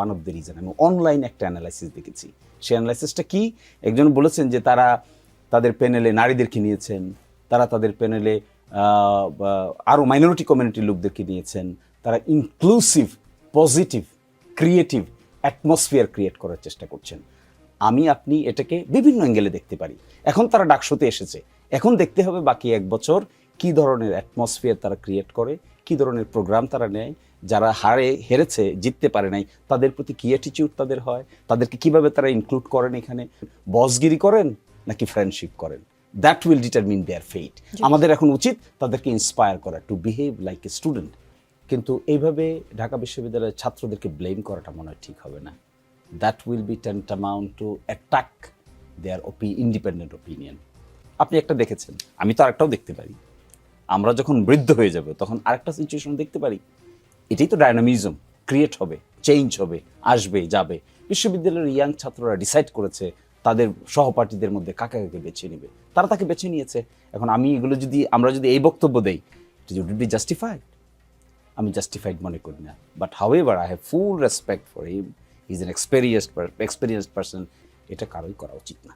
One of the reason. আমি online একটা analysis দেখেছি। সেই অ্যানালাইসিসটা কি, একজন বলেছেন যে তারা তাদের প্যানেলে নারীদেরকে নিয়েছেন, তারা তাদের প্যানেলে আরও মাইনরিটি কমিউনিটির লোকদেরকে নিয়েছেন, তারা inclusive, positive, creative atmosphere create করার চেষ্টা করছেন। আমি আপনি এটাকে বিভিন্ন অ্যাঙ্গেলে দেখতে পারি। এখন তারা ডাকশোতে এসেছে, এখন দেখতে হবে বাকি এক বছর কী ধরনের অ্যাটমসফিয়ার তারা ক্রিয়েট করে, কী ধরনের প্রোগ্রাম তারা নেয়, যারা হেরেছে, জিততে পারে নাই, তাদের প্রতি কী অ্যাটিটিউড তাদের হয়, তাদেরকে কিভাবে তারা ইনক্লুড করেন, এখানে বসগিরি করেন নাকি ফ্রেন্ডশিপ করেন। দ্যাট উইল ডিটারমিন দেয়ার ফেট। আমাদের এখন উচিত তাদেরকে ইন্সপায়ার করা two behave like a student. কিন্তু এইভাবে ঢাকা বিশ্ববিদ্যালয়ের ছাত্রদেরকে ব্লেম করাটা মনে হয় ঠিক হবে না। That will be tantamount to attack their independent opinion. আপনি একটা দেখেছেন, আমি তো আরেকটাও দেখতে পারি। আমরা যখন বৃদ্ধ হয়ে যাব তখন আরেকটা সিচুয়েশন দেখতে পারি। এটাই তো ডায়নামিজম, ক্রিয়েট হবে, চেঞ্জ হবে, আসবে যাবে। বিশ্ববিদ্যালয়ের ইয়াং ছাত্ররা ডিসাইড করেছে তাদের সহপাঠীদের মধ্যে কাকে কাকে বেছে নেবে, তারা তাকে বেছে নিয়েছে। এখন আমরা যদি এই বক্তব্য দেই, উড বি জাস্টিফাইড? আমি জাস্টিফাইড মনে করি না। But however I have full respect for him, he is an experienced person. এটা কারোই করা উচিত না।